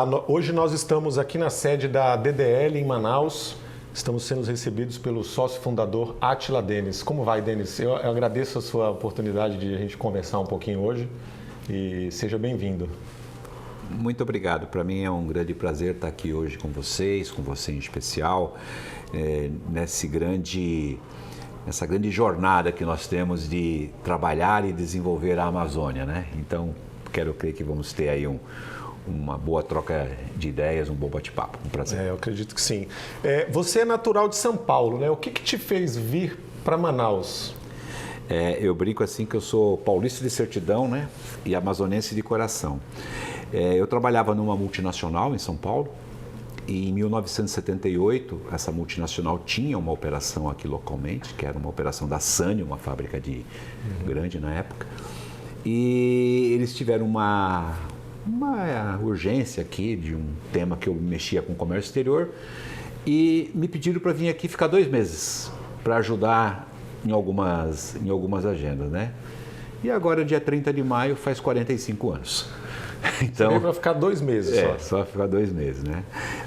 Olá, hoje nós estamos aqui na sede da DDL em Manaus. Estamos sendo recebidos pelo sócio fundador Átila Denis. Como vai, Denis? Eu agradeço a sua oportunidade de a gente conversar um pouquinho hoje e seja bem-vindo. Muito obrigado. Para mim é um grande prazer estar aqui hoje com vocês, com você em especial, nessa grande jornada que nós temos de trabalhar e desenvolver a Amazônia, né? Então, quero crer que vamos ter aí uma boa troca de ideias, um bom bate-papo. Um prazer. Eu acredito que sim. Você é natural de São Paulo, né? O que te fez vir para Manaus? Eu brinco assim que eu sou paulista de certidão, né? E amazonense de coração. Eu trabalhava numa multinacional em São Paulo e em 1978 essa multinacional tinha uma operação aqui localmente, que era uma operação da Sany, uma fábrica grande na época. E eles tiveram uma urgência aqui de um tema que eu mexia com comércio exterior e me pediram para vir aqui ficar 2 meses para ajudar em algumas agendas, né? E agora, dia 30 de maio, faz 45 anos. Então, você veio para ficar 2 meses só ficar 2 meses, né?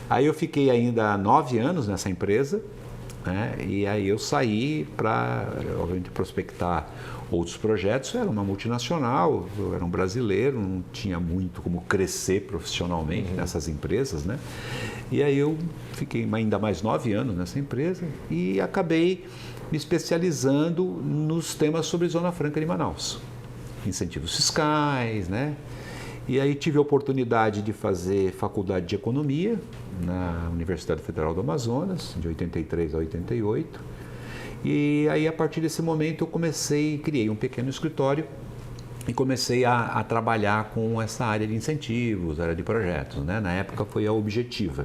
Aí eu fiquei ainda 9 anos nessa empresa, né? E aí eu saí para, obviamente, prospectar outros projetos. Era uma multinacional, eu era um brasileiro, não tinha muito como crescer profissionalmente nessas empresas, né? E aí eu fiquei ainda mais 9 anos nessa empresa e acabei me especializando nos temas sobre Zona Franca de Manaus. Incentivos fiscais, né? E aí tive a oportunidade de fazer faculdade de economia na Universidade Federal do Amazonas, de 83 a 88. E aí, a partir desse momento, eu criei um pequeno escritório e comecei a trabalhar com essa área de incentivos, área de projetos, né? Na época foi a Objetiva.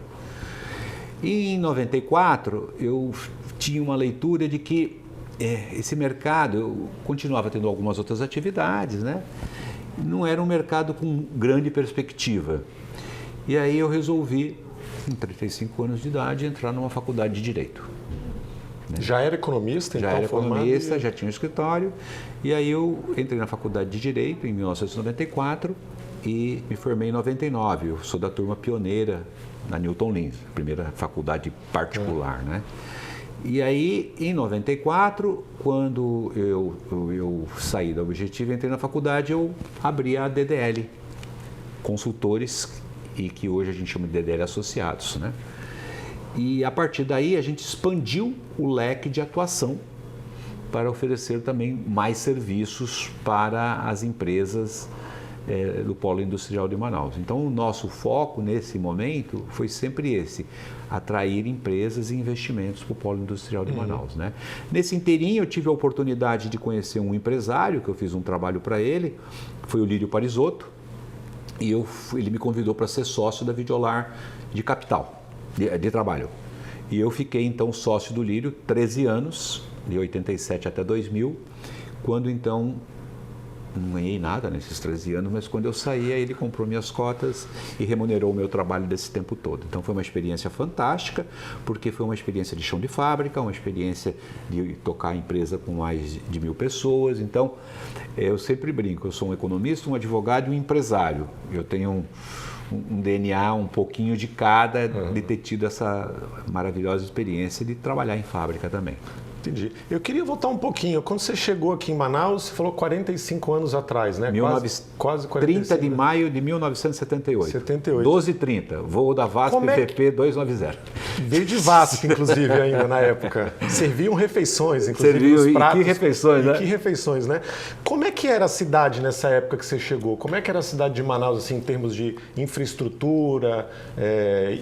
E em 94, eu tinha uma leitura de que esse mercado, eu continuava tendo algumas outras atividades, né? Não era um mercado com grande perspectiva. E aí eu resolvi, com 35 anos de idade, entrar numa faculdade de Direito. Já era economista? Já era economista, já tinha um escritório. E aí eu entrei na faculdade de Direito em 1994 e me formei em 99. Eu sou da turma pioneira na Newton Lins, a primeira faculdade particular, né? E aí, em 94, quando eu saí da Objetiva e entrei na faculdade, eu abri a DDL Consultores, e que hoje a gente chama de DDL Associados, né? E a partir daí a gente expandiu o leque de atuação para oferecer também mais serviços para as empresas do Polo Industrial de Manaus. Então, o nosso foco nesse momento foi sempre esse, atrair empresas e investimentos para o Polo Industrial de Manaus, né? Nesse inteirinho, eu tive a oportunidade de conhecer um empresário, que eu fiz um trabalho para ele, foi o Lírio Parisotto, e ele me convidou para ser sócio da Videolar de capital, de trabalho. E eu fiquei, então, sócio do Lírio 13 anos, de 87 até 2000, quando, então, não ganhei nada nesses 13 anos, mas quando eu saí, ele comprou minhas cotas e remunerou o meu trabalho desse tempo todo. Então foi uma experiência fantástica, porque foi uma experiência de chão de fábrica, uma experiência de tocar a empresa com mais de 1000 pessoas. Então, eu sempre brinco, eu sou um economista, um advogado e um empresário. Eu tenho um DNA um pouquinho de cada, de ter tido essa maravilhosa experiência de trabalhar em fábrica também. Entendi. Eu queria voltar um pouquinho. Quando você chegou aqui em Manaus, você falou 45 anos atrás, né? Quase 45. 30 de maio de 1978. 78. 12h30, voo da VASP VP 290. Veio de VASP, inclusive, ainda na época. Serviam refeições, inclusive, os pratos. E que refeições, né? Que refeições, né? Como é que era a cidade nessa época que você chegou? Como é que era a cidade de Manaus, assim, em termos de infraestrutura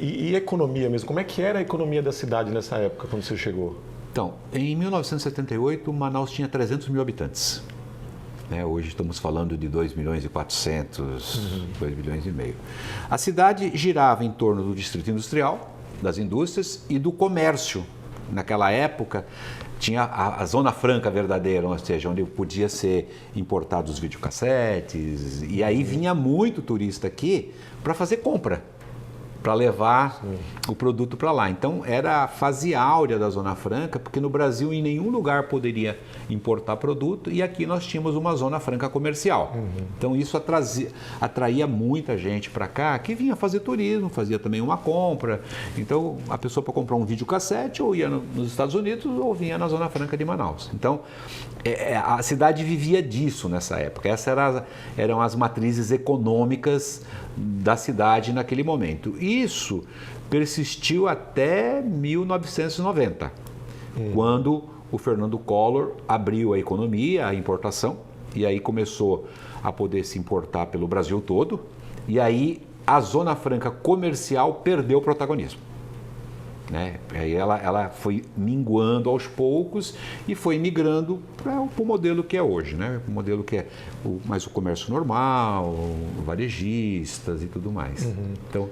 e economia mesmo? Como é que era a economia da cidade nessa época, quando você chegou? Então, em 1978, Manaus tinha 300 mil habitantes. Hoje estamos falando de 2 milhões e 400, 2 milhões e meio. A cidade girava em torno do distrito industrial, das indústrias e do comércio. Naquela época, tinha a Zona Franca verdadeira, ou seja, onde podia ser importados os videocassetes. E aí vinha muito turista aqui para fazer compra. para levar o produto para lá. Então era a fase áurea da Zona Franca, porque no Brasil em nenhum lugar poderia importar produto e aqui nós tínhamos uma Zona Franca comercial. Então isso atraía muita gente para cá que vinha fazer turismo, fazia também uma compra. Então a pessoa para comprar um videocassete ou ia nos Estados Unidos ou vinha na Zona Franca de Manaus. Então a cidade vivia disso nessa época. Essas eram as matrizes econômicas da cidade naquele momento. Isso persistiu até 1990, quando o Fernando Collor abriu a economia, a importação, e aí começou a poder se importar pelo Brasil todo, e aí a Zona Franca comercial perdeu o protagonismo. Né? Aí ela foi minguando aos poucos e foi migrando para o modelo que é hoje, né? O modelo que é mais o comércio normal, varejistas e tudo mais. Então,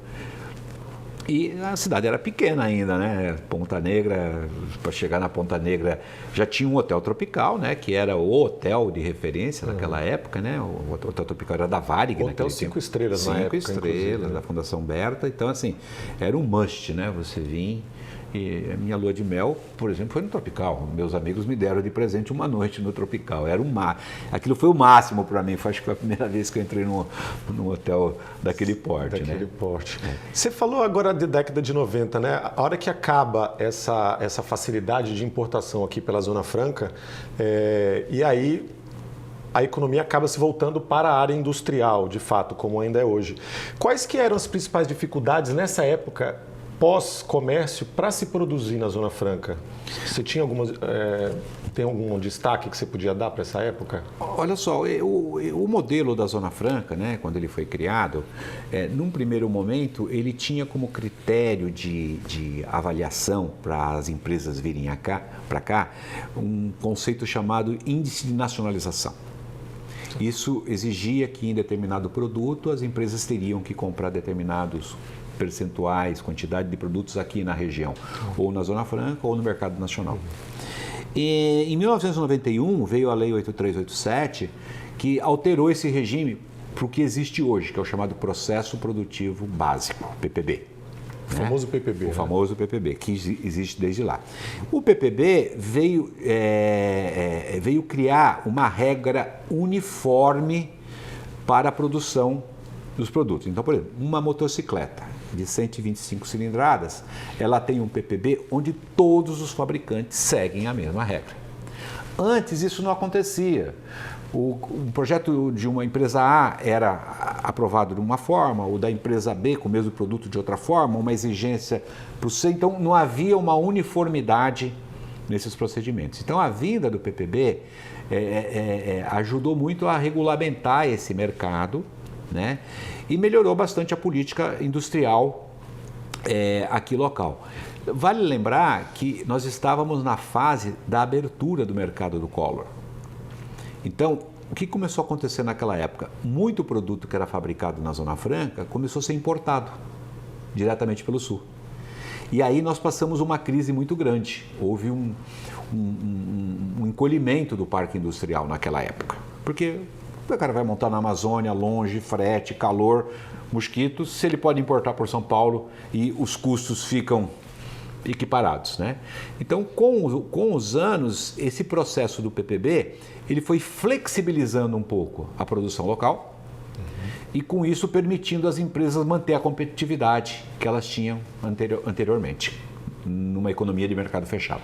e a cidade era pequena ainda, né? Ponta Negra, para chegar na Ponta Negra já tinha um hotel tropical, né? Que era o hotel de referência naquela época, né? O hotel tropical era da Varig, hotel 5 estrelas na época. 5 estrelas, da Fundação Berta. Então, assim, era um must, né? Você vir. E a minha lua de mel, por exemplo, foi no Tropical. Meus amigos me deram de presente uma noite no Tropical. Aquilo foi o máximo para mim. Acho que foi a primeira vez que eu entrei num hotel daquele porte. Porte. Você falou agora de década de 90, né? A hora que acaba essa facilidade de importação aqui pela Zona Franca, e aí a economia acaba se voltando para a área industrial, de fato, como ainda é hoje. Quais que eram as principais dificuldades nessa época pós-comércio para se produzir na Zona Franca? Você tinha tem algum destaque que você podia dar para essa época? Olha só, o modelo da Zona Franca, né, quando ele foi criado, num primeiro momento, ele tinha como critério de avaliação para as empresas virem para cá um conceito chamado índice de nacionalização. Isso exigia que em determinado produto as empresas teriam que comprar determinados percentuais, quantidade de produtos aqui na região, ou na Zona Franca ou no mercado nacional. E, em 1991 veio a Lei 8387, que alterou esse regime para o que existe hoje, que é o chamado Processo Produtivo Básico, PPB. O famoso PPB. O famoso PPB, que existe desde lá. O PPB veio criar uma regra uniforme para a produção dos produtos. Então, por exemplo, uma motocicleta de 125 cilindradas, ela tem um PPB onde todos os fabricantes seguem a mesma regra. Antes isso não acontecia. O projeto de uma empresa A era aprovado de uma forma, o da empresa B com o mesmo produto de outra forma, uma exigência para o C. Então não havia uma uniformidade nesses procedimentos. Então a vinda do PPB ajudou muito a regulamentar esse mercado, né? E melhorou bastante a política industrial aqui local. Vale lembrar que nós estávamos na fase da abertura do mercado do Collor. Então, o que começou a acontecer naquela época? Muito produto que era fabricado na Zona Franca começou a ser importado diretamente pelo Sul. E aí nós passamos uma crise muito grande. Houve um encolhimento do parque industrial naquela época. Porque o cara vai montar na Amazônia, longe, frete, calor, mosquitos, se ele pode importar por São Paulo e os custos ficam equiparados, né? Então, com os anos, esse processo do PPB, ele foi flexibilizando um pouco a produção local e com isso permitindo às empresas manter a competitividade que elas tinham anteriormente, numa economia de mercado fechado,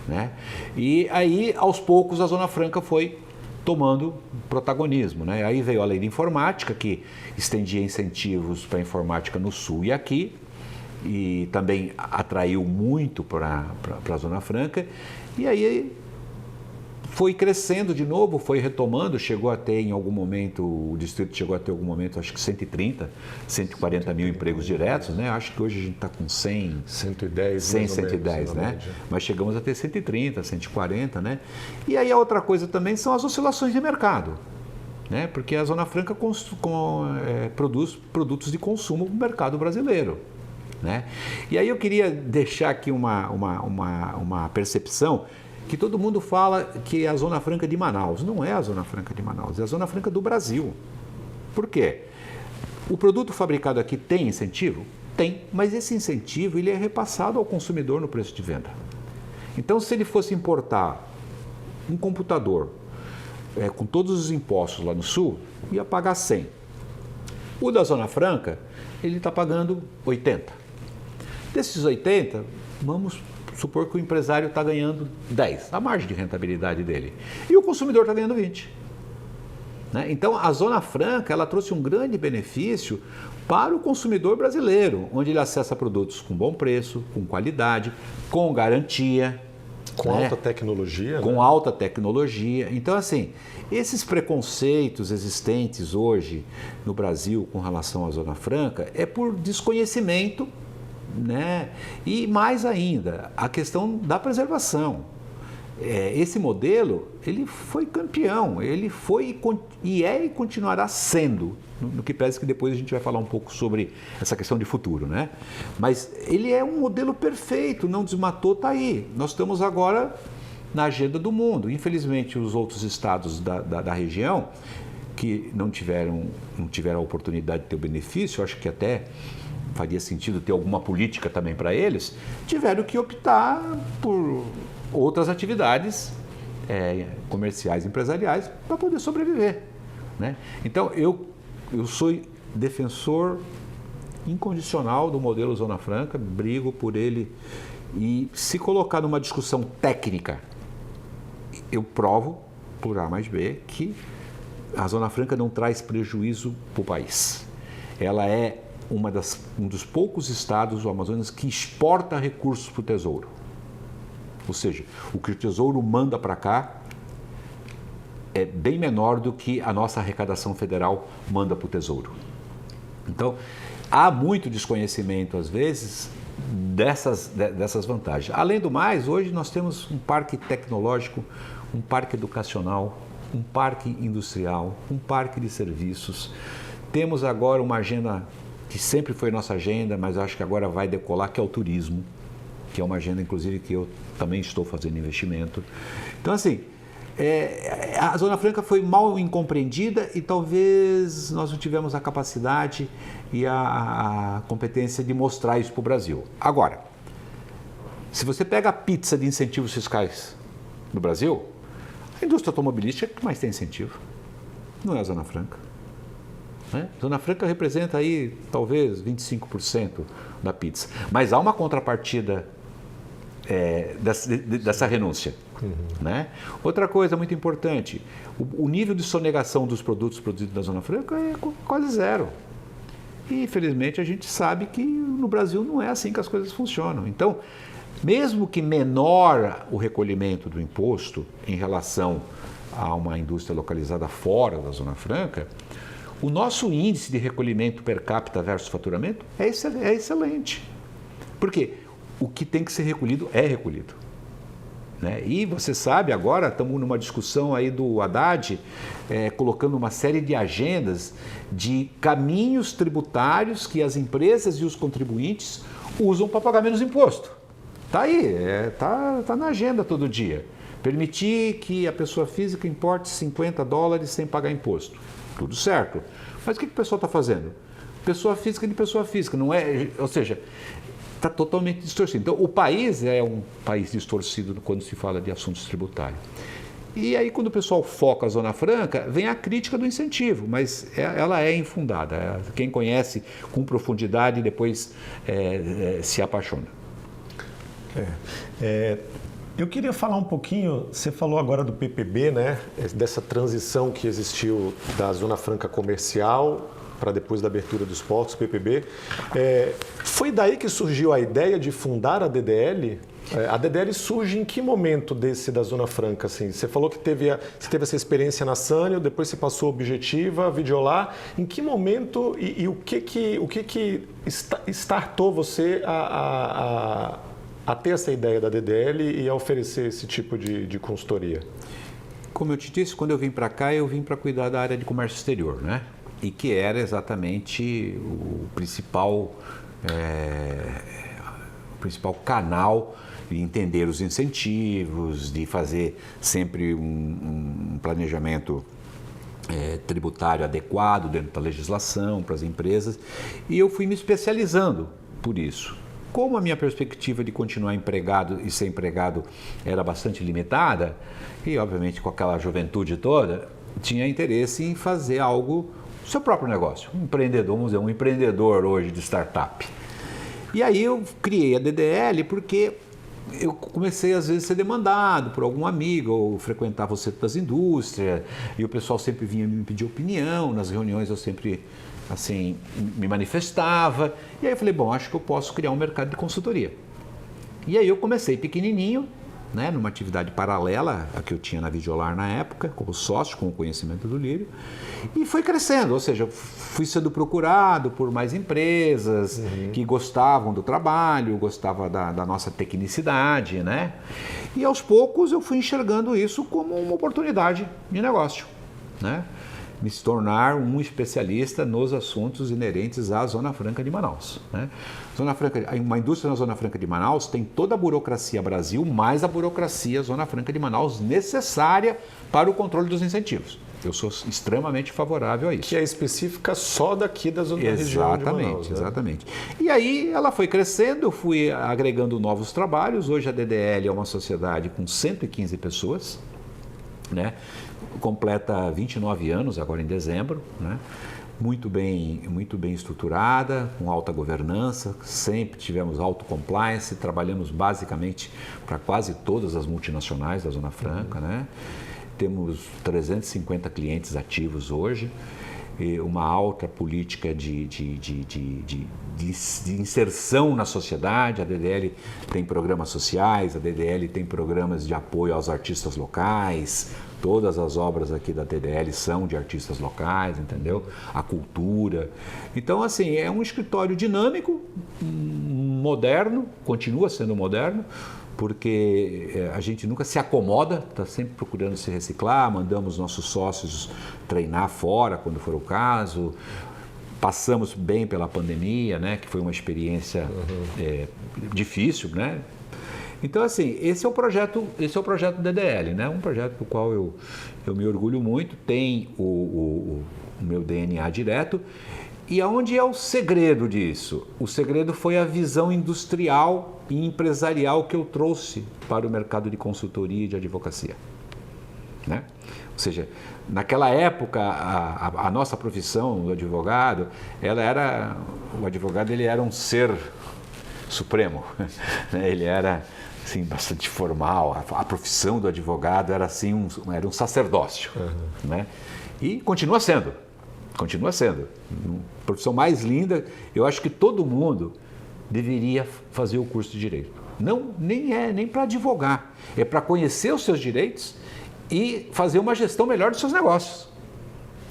né? E aí, aos poucos, a Zona Franca foi tomando protagonismo, né? Aí veio a lei de informática, que estendia incentivos para a informática no Sul e aqui, e também atraiu muito para a Zona Franca, e aí foi crescendo de novo, foi retomando, chegou a ter em algum momento, o distrito chegou a ter em algum momento, acho que 130, 140 mil empregos diretos, né? Acho que hoje a gente está com 100, 110, 110, né? Mas chegamos a ter 130, 140, né? E aí a outra coisa também são as oscilações de mercado, né? Porque a Zona Franca produz produtos de consumo no mercado brasileiro, né? E aí eu queria deixar aqui uma percepção que todo mundo fala que é a Zona Franca de Manaus. Não é a Zona Franca de Manaus, é a Zona Franca do Brasil. Por quê? O produto fabricado aqui tem incentivo? Tem, mas esse incentivo ele é repassado ao consumidor no preço de venda. Então, se ele fosse importar um computador com todos os impostos lá no Sul, ia pagar 100. O da Zona Franca, ele está pagando 80. Desses 80, vamos supor que o empresário está ganhando 10, a margem de rentabilidade dele. E o consumidor está ganhando 20. Né? Então, a Zona Franca ela trouxe um grande benefício para o consumidor brasileiro, onde ele acessa produtos com bom preço, com qualidade, com garantia. Com alta tecnologia. Com alta tecnologia. Então, assim, esses preconceitos existentes hoje no Brasil com relação à Zona Franca é por desconhecimento, né? E mais ainda, a questão da preservação. Esse modelo, ele foi campeão, ele foi e é e continuará sendo, no que pese que depois a gente vai falar um pouco sobre essa questão de futuro, né? Mas ele é um modelo perfeito, não desmatou, está aí. Nós estamos agora na agenda do mundo. Infelizmente, os outros estados da região que não tiveram a oportunidade de ter o benefício, acho que até faria sentido ter alguma política também para eles, tiveram que optar por outras atividades comerciais, empresariais, para poder sobreviver. Né? Então, eu sou defensor incondicional do modelo Zona Franca, brigo por ele e se colocar numa discussão técnica, eu provo, por A mais B, que a Zona Franca não traz prejuízo para o país. Ela é um dos poucos estados do Amazonas que exporta recursos para o Tesouro. Ou seja, o que o Tesouro manda para cá é bem menor do que a nossa arrecadação federal manda para o Tesouro. Então, há muito desconhecimento, às vezes, dessas vantagens. Além do mais, hoje nós temos um parque tecnológico, um parque educacional, um parque industrial, um parque de serviços. Temos agora uma agenda que sempre foi nossa agenda, mas acho que agora vai decolar, que é o turismo, que é uma agenda, inclusive, que eu também estou fazendo investimento. Então, assim, a Zona Franca foi mal incompreendida e talvez nós não tivemos a capacidade e a competência de mostrar isso para o Brasil. Agora, se você pega a pizza de incentivos fiscais no Brasil, a indústria automobilística é que mais tem incentivo, não é a Zona Franca. Né? Zona Franca representa aí talvez 25% da pizza, mas há uma contrapartida dessa renúncia. Né? Outra coisa muito importante, o nível de sonegação dos produtos produzidos na Zona Franca é quase zero. E infelizmente a gente sabe que no Brasil não é assim que as coisas funcionam. Então, mesmo que menor o recolhimento do imposto em relação a uma indústria localizada fora da Zona Franca, o nosso índice de recolhimento per capita versus faturamento é excelente. Por quê? O que tem que ser recolhido é recolhido. Né? E você sabe, agora estamos numa discussão aí do Haddad, colocando uma série de agendas de caminhos tributários que as empresas e os contribuintes usam para pagar menos imposto. Está aí, tá na agenda todo dia. Permitir que a pessoa física importe $50 sem pagar imposto. Tudo certo. Mas o que o pessoal está fazendo? Pessoa física de pessoa física, não é? Ou seja, está totalmente distorcido. Então, o país é um país distorcido quando se fala de assuntos tributários. E aí, quando o pessoal foca a Zona Franca, vem a crítica do incentivo, mas ela é infundada. Quem conhece com profundidade depois se apaixona. Eu queria falar um pouquinho, você falou agora do PPB, né? Dessa transição que existiu da Zona Franca comercial para depois da abertura dos portos, PPB. Foi daí que surgiu a ideia de fundar a DDL? A DDL surge em que momento da Zona Franca? Assim? Você falou que você teve essa experiência na Sânio, depois você passou a Objetiva, Videolar. Em que momento e o que startou você a ter essa ideia da DDL e a oferecer esse tipo de consultoria? Como eu te disse, quando eu vim para cá, eu vim para cuidar da área de comércio exterior, né? E que era exatamente o principal canal de entender os incentivos, de fazer sempre um planejamento tributário adequado dentro da legislação para as empresas. E eu fui me especializando por isso. Como a minha perspectiva de continuar empregado e ser empregado era bastante limitada, e obviamente com aquela juventude toda, tinha interesse em fazer algo, seu próprio negócio, um empreendedor, vamos dizer, um empreendedor hoje de startup. E aí eu criei a DDL porque eu comecei às vezes a ser demandado por algum amigo, ou frequentava o centro das indústrias, e o pessoal sempre vinha me pedir opinião, nas reuniões eu sempre assim, me manifestava, e aí eu falei, bom, acho que eu posso criar um mercado de consultoria. E aí eu comecei pequenininho, né, numa atividade paralela a que eu tinha na Videolar na época, como sócio, com o conhecimento do Lírio, e foi crescendo, ou seja, fui sendo procurado por mais empresas que gostavam do trabalho, gostavam da nossa tecnicidade, né? E aos poucos eu fui enxergando isso como uma oportunidade de negócio, né? Me tornar um especialista nos assuntos inerentes à Zona Franca de Manaus, né? Zona Franca, uma indústria na Zona Franca de Manaus tem toda a burocracia Brasil, mais a burocracia Zona Franca de Manaus necessária para o controle dos incentivos. Eu sou extremamente favorável a isso. Que é específica só daqui da região de Manaus, né? Exatamente. E aí ela foi crescendo, eu fui agregando novos trabalhos. Hoje a DDL é uma sociedade com 115 pessoas, né? Completa 29 anos agora em dezembro, né? Muito bem estruturada, com alta governança, sempre tivemos alto compliance, trabalhamos basicamente para quase todas as multinacionais da Zona Franca, né? Temos 350 clientes ativos hoje, e uma alta política de inserção na sociedade. A DDL tem programas sociais, a DDL tem programas de apoio aos artistas locais. Todas as obras aqui da DDL são de artistas locais, entendeu? A cultura. Então, assim, é um escritório dinâmico, moderno, continua sendo moderno, porque a gente nunca se acomoda, está sempre procurando se reciclar, mandamos nossos sócios treinar fora, quando for o caso. Passamos bem pela pandemia, né, que foi uma experiência difícil, né? Então, assim, esse é o projeto DDL, né? Um projeto do qual eu me orgulho muito, tem o meu DNA direto. E aonde é o segredo disso? O segredo foi a visão industrial e empresarial que eu trouxe para o mercado de consultoria e de advocacia, né? Ou seja, naquela época, a nossa profissão do advogado, o advogado ele era um ser supremo, né? Ele era assim, bastante formal, a profissão do advogado era assim era um sacerdócio, né? E continua sendo. Uma profissão mais linda. Eu acho que todo mundo deveria fazer o curso de Direito. Não, nem para advogar, é para conhecer os seus direitos e fazer uma gestão melhor dos seus negócios.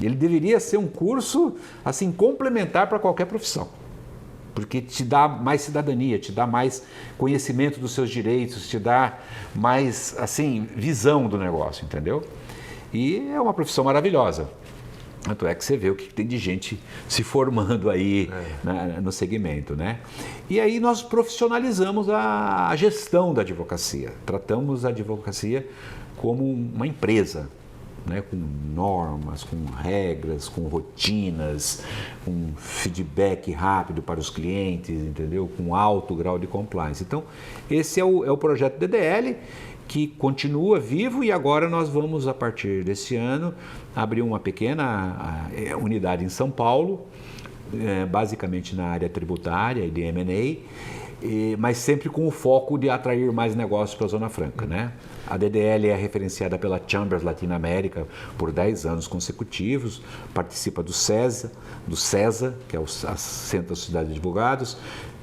Ele deveria ser um curso assim complementar para qualquer profissão, porque te dá mais cidadania, te dá mais conhecimento dos seus direitos, te dá mais assim visão do negócio, entendeu? E é uma profissão maravilhosa. Tanto é que você vê o que tem de gente se formando aí no segmento, né? E aí nós profissionalizamos a gestão da advocacia. Tratamos a advocacia como uma empresa, né? Com normas, com regras, com rotinas, com feedback rápido para os clientes, entendeu? Com alto grau de compliance. Então, esse é o projeto DDL, que continua vivo, e agora nós vamos, a partir desse ano, abrir uma pequena unidade em São Paulo, basicamente na área tributária e de M&A, mas sempre com o foco de atrair mais negócios para a Zona Franca, né? A DDL é referenciada pela Chambers Latinoamérica por 10 anos consecutivos, participa do CESA, que é o Centro da Sociedade de Advogados,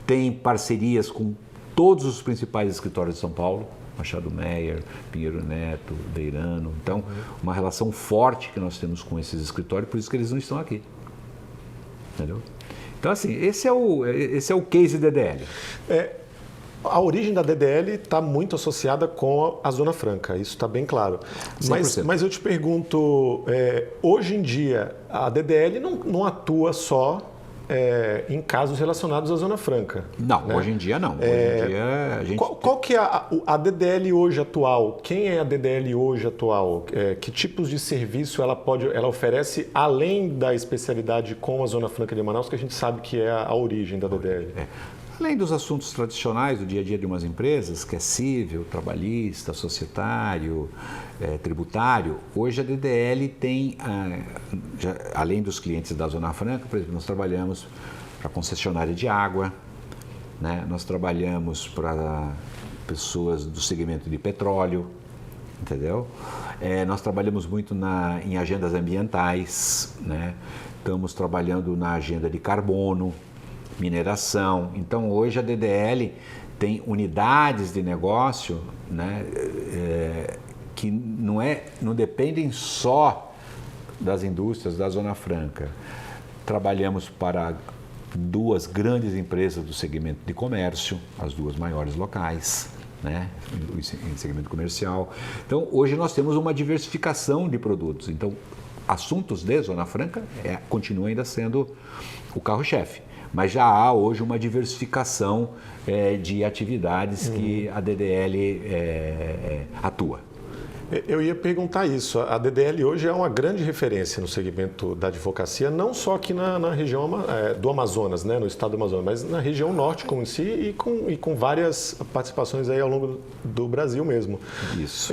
tem parcerias com todos os principais escritórios de São Paulo, Machado Meyer, Pinheiro Neto, Beirano. Então, uma relação forte que nós temos com esses escritórios, por isso que eles não estão aqui. Entendeu? Então, assim, esse é o case DDL. A origem da DDL está muito associada com a Zona Franca, isso está bem claro. Mas eu te pergunto, hoje em dia, a DDL não atua só em casos relacionados à Zona Franca. Não, né? Hoje em dia não. Hoje em dia a gente... Qual que é a DDL hoje atual? Quem é a DDL hoje atual? Que tipos de serviço ela oferece além da especialidade com a Zona Franca de Manaus, que a gente sabe que é a origem da DDL? Além dos assuntos tradicionais do dia a dia de umas empresas, que é civil, trabalhista, societário, tributário, hoje a DDL tem, além dos clientes da Zona Franca, por exemplo, nós trabalhamos para concessionária de água, né? Nós trabalhamos para pessoas do segmento de petróleo, entendeu? Nós trabalhamos muito em agendas ambientais, né? Estamos trabalhando na agenda de carbono, mineração. Então, hoje a DDL tem unidades de negócio, né, que não dependem só das indústrias da Zona Franca. Trabalhamos para 2 grandes empresas do segmento de comércio, as 2 maiores locais, né, em segmento comercial. Então, hoje nós temos uma diversificação de produtos. Então, assuntos de Zona Franca continuam ainda sendo o carro-chefe. Mas já há hoje uma diversificação de atividades que a DDL atua. Eu ia perguntar isso. A DDL hoje é uma grande referência no segmento da advocacia, não só aqui na região do Amazonas, né, no estado do Amazonas, mas na região norte como em si e com várias participações aí ao longo do Brasil mesmo. Isso.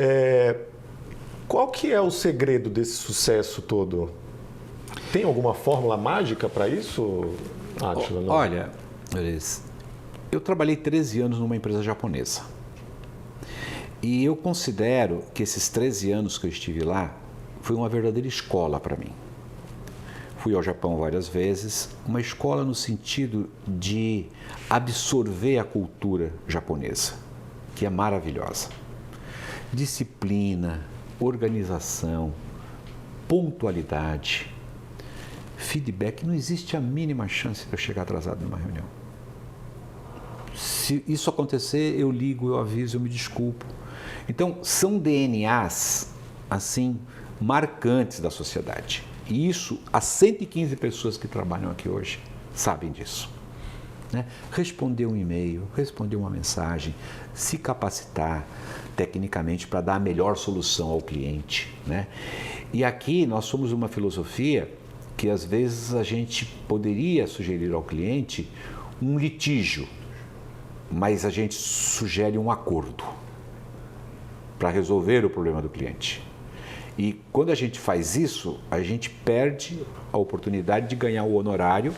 Qual que é o segredo desse sucesso todo? Tem alguma fórmula mágica para isso? Olha, eu trabalhei 13 anos numa empresa japonesa e eu considero que esses 13 anos que eu estive lá foi uma verdadeira escola para mim. Fui ao Japão várias vezes, uma escola no sentido de absorver a cultura japonesa, que é maravilhosa. Disciplina, organização, pontualidade, feedback. Não existe a mínima chance de eu chegar atrasado numa reunião. Se isso acontecer, eu ligo, eu aviso, eu me desculpo. Então, são DNAs, assim, marcantes da sociedade. E isso, as 115 pessoas que trabalham aqui hoje sabem disso. Né? Responder um e-mail, responder uma mensagem, se capacitar tecnicamente para dar a melhor solução ao cliente. Né? E aqui nós somos uma filosofia que às vezes a gente poderia sugerir ao cliente um litígio, mas a gente sugere um acordo para resolver o problema do cliente. E quando a gente faz isso, a gente perde a oportunidade de ganhar o honorário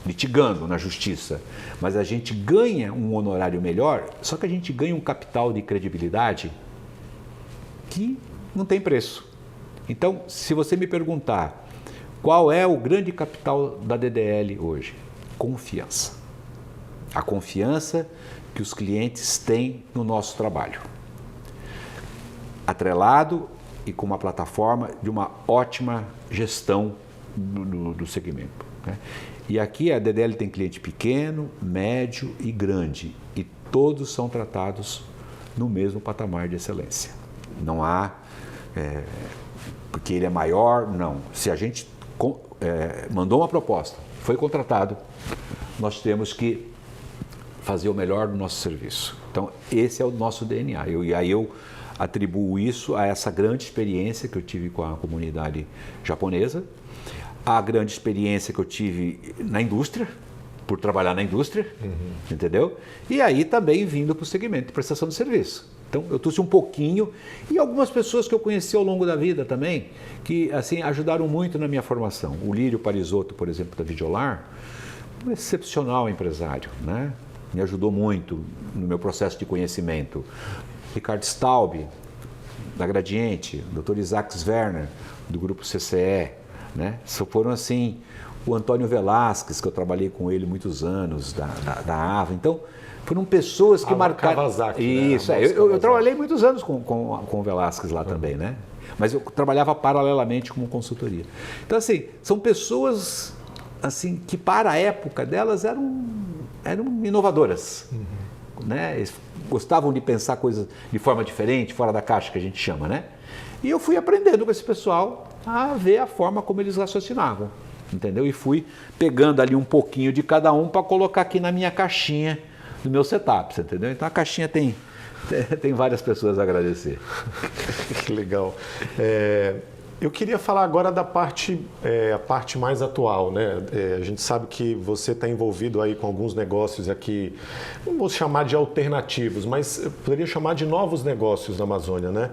litigando na justiça, mas a gente ganha um honorário melhor, só que a gente ganha um capital de credibilidade que não tem preço. Então, se você me perguntar qual é o grande capital da DDL hoje? Confiança. A confiança que os clientes têm no nosso trabalho. Atrelado e com uma plataforma de uma ótima gestão do segmento. Né? E aqui a DDL tem cliente pequeno, médio e grande, e todos são tratados no mesmo patamar de excelência. Não há, porque ele é maior, não. Se a gente mandou uma proposta, foi contratado, nós temos que fazer o melhor do nosso serviço. Então, esse é o nosso DNA. E aí eu atribuo isso a essa grande experiência que eu tive com a comunidade japonesa, a grande experiência que eu tive na indústria, por trabalhar na indústria, entendeu? E aí também vindo para o segmento de prestação de serviço. Então, eu trouxe um pouquinho, e algumas pessoas que eu conheci ao longo da vida também, que assim ajudaram muito na minha formação. O Lírio Parisotto, por exemplo, da Videolar, um excepcional empresário, né? Me ajudou muito no meu processo de conhecimento. Ricardo Staub, da Gradiente, Dr. Isaac Werner, do grupo CCE, né? Foram assim, o Antônio Velasquez, que eu trabalhei com ele muitos anos, da AVA. Então, foram pessoas que marcaram... Kawasaki, isso, né? Eu trabalhei muitos anos com o Velasquez lá também, né? Mas eu trabalhava paralelamente como consultoria. Então, assim, são pessoas assim, que para a época delas eram inovadoras. Né? Eles gostavam de pensar coisas de forma diferente, fora da caixa, que a gente chama, né? E eu fui aprendendo com esse pessoal a ver a forma como eles raciocinavam, entendeu? E fui pegando ali um pouquinho de cada um para colocar aqui na minha caixinha do meu setup, entendeu? Então a caixinha tem várias pessoas a agradecer. Que legal. Eu queria falar agora da parte, a parte mais atual, né? A gente sabe que você está envolvido aí com alguns negócios aqui, não vou chamar de alternativos, mas eu poderia chamar de novos negócios na Amazônia, né?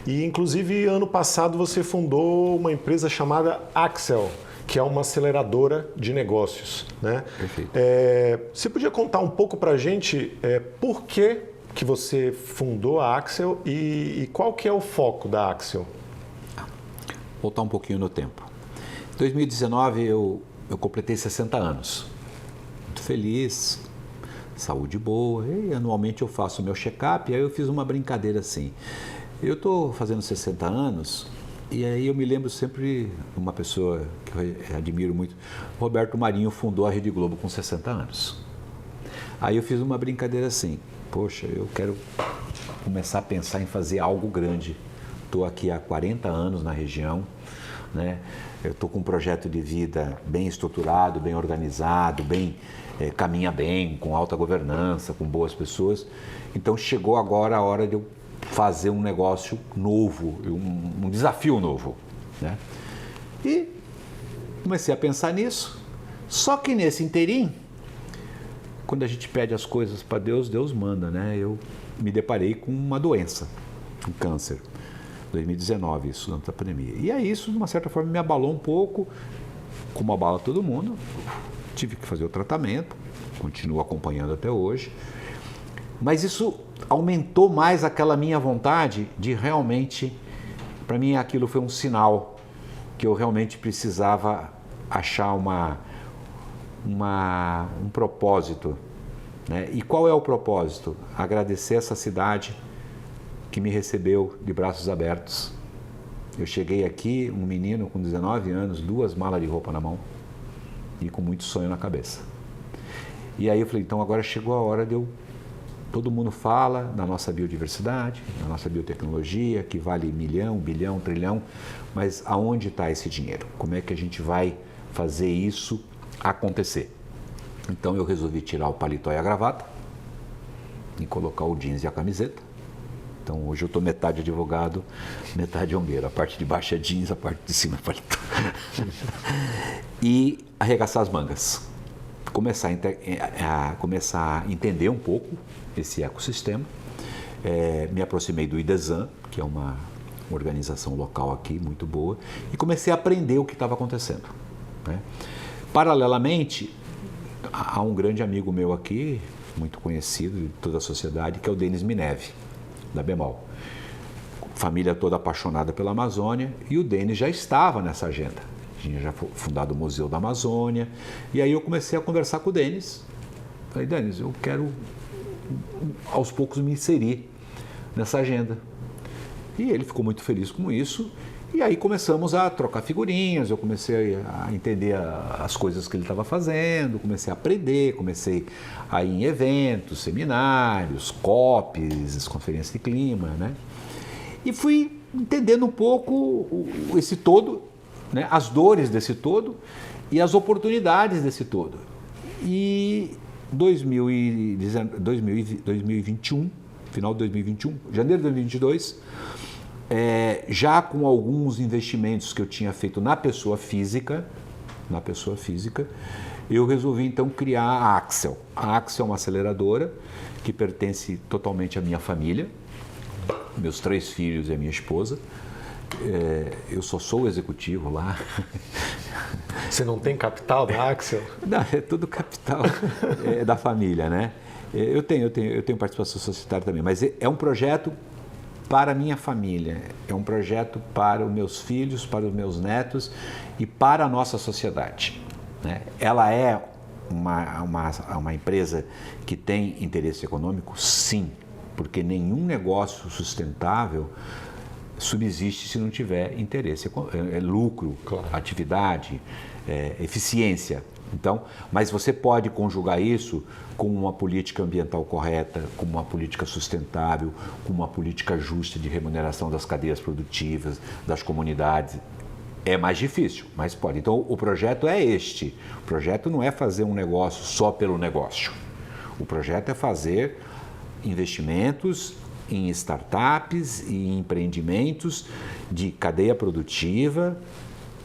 E inclusive ano passado você fundou uma empresa chamada Axel, que é uma aceleradora de negócios, né? Perfeito. Você podia contar um pouco para a gente por que você fundou a Axel e qual que é o foco da Axel? Voltar um pouquinho no tempo. Em 2019 eu completei 60 anos. Muito feliz, saúde boa, e anualmente eu faço o meu check-up, e aí eu fiz uma brincadeira assim. Eu estou fazendo 60 anos e aí eu me lembro sempre de uma pessoa que eu admiro muito, Roberto Marinho fundou a Rede Globo com 60 anos. Aí eu fiz uma brincadeira assim, poxa, eu quero começar a pensar em fazer algo grande. Estou aqui há 40 anos na região, né? Eu estou com um projeto de vida bem estruturado, bem organizado, caminha bem, com alta governança, com boas pessoas. Então chegou agora a hora de eu fazer um negócio novo, um desafio novo, né? E comecei a pensar nisso. Só que nesse inteirinho, quando a gente pede as coisas para Deus, Deus manda, né? Eu me deparei com uma doença, um câncer. 2019, isso, durante a pandemia. E aí isso, de uma certa forma, me abalou um pouco, como abala todo mundo. Tive que fazer o tratamento, continuo acompanhando até hoje. Mas isso aumentou mais aquela minha vontade de realmente, para mim aquilo foi um sinal que eu realmente precisava achar um propósito, né? E qual é o propósito? Agradecer essa cidade que me recebeu de braços abertos. Eu cheguei aqui, um menino com 19 anos, 2 malas de roupa na mão e com muito sonho na cabeça. E aí eu falei, então agora chegou a hora de eu... Todo mundo fala da nossa biodiversidade, da nossa biotecnologia, que vale 1 milhão, 1 bilhão, 1 trilhão, mas aonde está esse dinheiro? Como é que a gente vai fazer isso acontecer? Então eu resolvi tirar o paletó e a gravata e colocar o jeans e a camiseta. Então hoje eu estou metade advogado, metade ongueiro. A parte de baixo é jeans, a parte de cima é paletó. E arregaçar as mangas. Começar a entender um pouco esse ecossistema. Me aproximei do IDESAN, que é uma organização local aqui muito boa, e comecei a aprender o que estava acontecendo, né? Paralelamente, há um grande amigo meu aqui, muito conhecido de toda a sociedade, que é o Denis Mineve, da Bemol. Família toda apaixonada pela Amazônia, e o Denis já estava nessa agenda. Tinha já fundado o Museu da Amazônia, e aí eu comecei a conversar com o Denis. Falei, Denis, eu quero aos poucos me inserir nessa agenda. E ele ficou muito feliz com isso, e aí começamos a trocar figurinhas, eu comecei a entender as coisas que ele estava fazendo, comecei a aprender, comecei a ir em eventos, seminários, COPs, conferências de clima, né? E fui entendendo um pouco esse todo, né? As dores desse todo e as oportunidades desse todo. E 2021, final de 2021, janeiro de 2022, já com alguns investimentos que eu tinha feito na pessoa física, eu resolvi então criar a Axel. A Axel é uma aceleradora que pertence totalmente à minha família, meus 3 filhos e a minha esposa. Eu só sou o executivo lá. Você não tem capital da Axel? Não, é tudo capital da família, né? Eu tenho participação societária também, mas é um projeto para a minha família, é um projeto para os meus filhos, para os meus netos e para a nossa sociedade, né? Ela é uma empresa que tem interesse econômico? Sim, porque nenhum negócio sustentável subsiste se não tiver interesse, lucro, claro, atividade, eficiência. Então, mas você pode conjugar isso com uma política ambiental correta, com uma política sustentável, com uma política justa de remuneração das cadeias produtivas, das comunidades. É mais difícil, mas pode. Então, o projeto é este. O projeto não é fazer um negócio só pelo negócio. O projeto é fazer investimentos em startups e em empreendimentos de cadeia produtiva,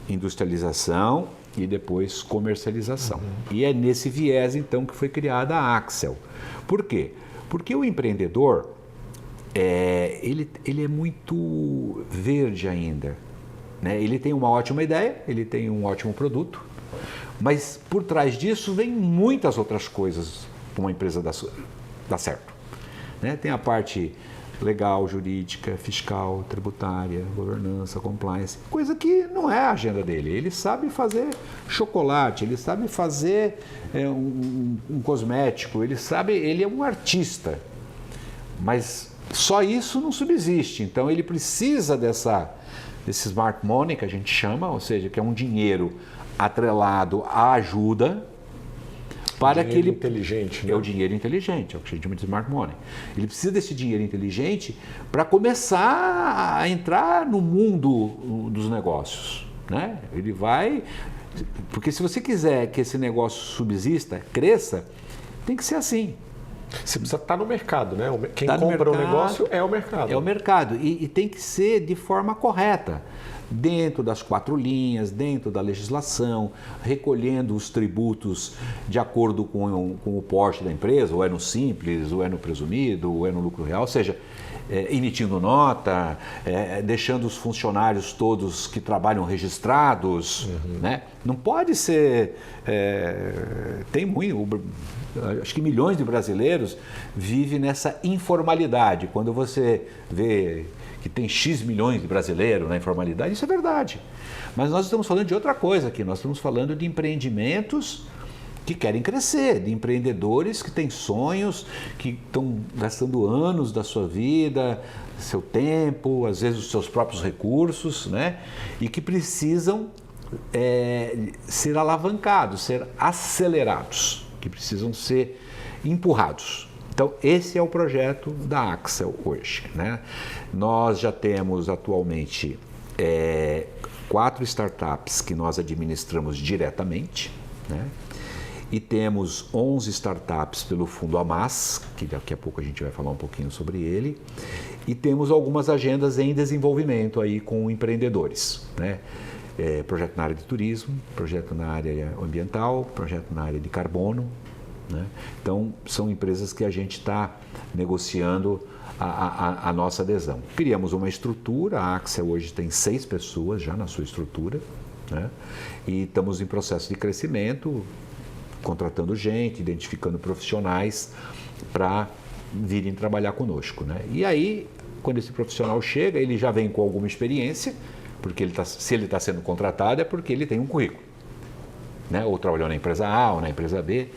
industrialização e depois comercialização. E é nesse viés, então, que foi criada a Axel. Por quê? Porque o empreendedor, ele é muito verde ainda, né? Ele tem uma ótima ideia, ele tem um ótimo produto, mas por trás disso vem muitas outras coisas para uma empresa dar certo, né? Tem a parte legal, jurídica, fiscal, tributária, governança, compliance, coisa que não é a agenda dele. Ele sabe fazer chocolate, ele sabe fazer um cosmético, ele é um artista, mas só isso não subsiste. Então ele precisa desse smart money que a gente chama, ou seja, que é um dinheiro atrelado à ajuda, para que ele inteligente, né? É o dinheiro inteligente, é o que a gente chama de smart money. Ele precisa desse dinheiro inteligente para começar a entrar no mundo dos negócios, né? Ele vai, porque se você quiser que esse negócio subsista, cresça, tem que ser assim. Você precisa estar no mercado, né? Quem Tá no compra o mercado, negócio é o mercado. É o mercado e tem que ser de forma correta, dentro das 4 linhas, dentro da legislação, recolhendo os tributos de acordo com o porte da empresa, ou é no simples, ou é no presumido, ou é no lucro real, ou seja, emitindo nota, deixando os funcionários todos que trabalham registrados, né? Não pode ser... tem muito... Acho que milhões de brasileiros vivem nessa informalidade. Quando você vê que tem X milhões de brasileiros na informalidade, isso é verdade. Mas nós estamos falando de outra coisa aqui. Nós estamos falando de empreendimentos que querem crescer, de empreendedores que têm sonhos, que estão gastando anos da sua vida, seu tempo, às vezes os seus próprios recursos, né? E que precisam ser alavancados, ser acelerados, que precisam ser empurrados. Então, esse é o projeto da Axel hoje, né? Nós já temos atualmente 4 startups que nós administramos diretamente, né? E temos 11 startups pelo Fundo Amas, que daqui a pouco a gente vai falar um pouquinho sobre ele, e temos algumas agendas em desenvolvimento aí com empreendedores, né? Projeto na área de turismo, projeto na área ambiental, projeto na área de carbono, né? Então, são empresas que a gente está negociando a nossa adesão. Criamos uma estrutura, a Axel hoje tem 6 pessoas já na sua estrutura, né? E estamos em processo de crescimento, contratando gente, identificando profissionais para virem trabalhar conosco, né? E aí, quando esse profissional chega, ele já vem com alguma experiência, porque se ele está sendo contratado é porque ele tem um currículo, né? Ou trabalhou na empresa A ou na empresa B.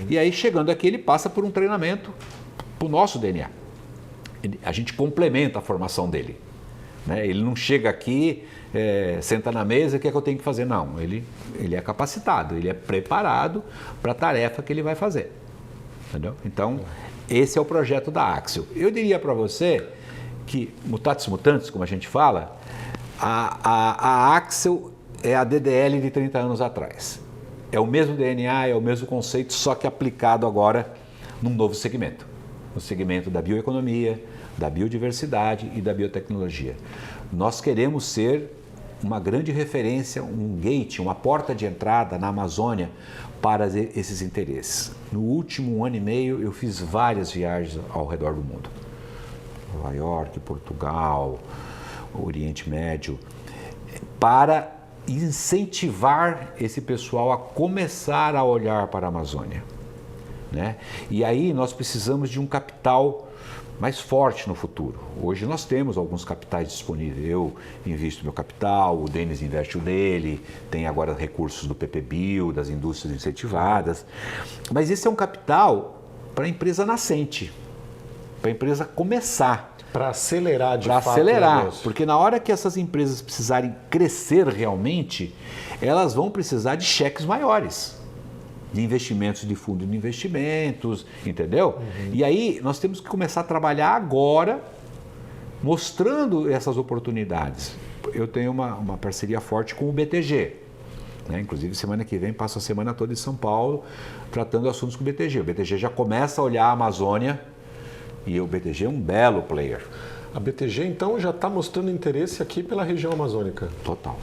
E aí, chegando aqui, ele passa por um treinamento para o nosso DNA. A gente complementa a formação dele, né? Ele não chega aqui, senta na mesa e o que é que eu tenho que fazer? Não, ele é capacitado, ele é preparado para a tarefa que ele vai fazer. Entendeu? Então, esse é o projeto da Axel. Eu diria para você que, mutatis mutandis, como a gente fala, a Axel é a DDL de 30 anos atrás. É o mesmo DNA, é o mesmo conceito, só que aplicado agora num novo segmento. No segmento da bioeconomia, da biodiversidade e da biotecnologia. Nós queremos ser uma grande referência, um gate, uma porta de entrada na Amazônia para esses interesses. No último 1 ano e meio, eu fiz várias viagens ao redor do mundo. Nova York, Portugal, Oriente Médio, para incentivar esse pessoal a começar a olhar para a Amazônia, né? E aí nós precisamos de um capital mais forte no futuro. Hoje nós temos alguns capitais disponíveis. Eu invisto meu capital, o Denis investe o dele, tem agora recursos do PPBio, das indústrias incentivadas. Mas esse é um capital para a empresa nascente, para a empresa começar. Para acelerar de fato. Para acelerar, porque na hora que essas empresas precisarem crescer realmente, elas vão precisar de cheques maiores, de investimentos de fundo de investimentos, entendeu? E aí nós temos que começar a trabalhar agora, mostrando essas oportunidades. Eu tenho uma parceria forte com o BTG, né? Inclusive semana que vem passo a semana toda em São Paulo tratando assuntos com o BTG. O BTG já começa a olhar a Amazônia E o BTG é um belo player. A BTG, então, já está mostrando interesse aqui pela região amazônica. Total.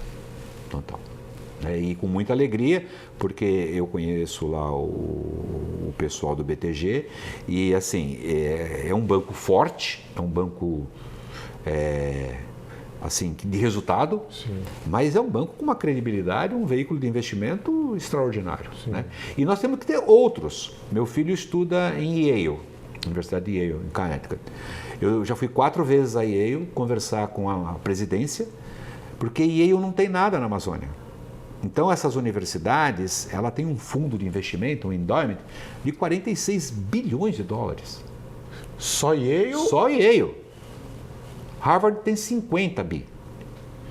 E com muita alegria, porque eu conheço lá o pessoal do BTG e, assim, é um banco forte, é um banco assim, de resultado, sim, mas é um banco com uma credibilidade, um veículo de investimento extraordinário. Né? E nós temos que ter outros. Meu filho estuda em Yale, Universidade de Yale, em Connecticut. Eu já fui 4 vezes a Yale conversar com a presidência, porque Yale não tem nada na Amazônia. Então, essas universidades, ela tem um fundo de investimento, um endowment, de 46 bilhões de dólares. Só Yale? Só Yale. Harvard tem 50 bi.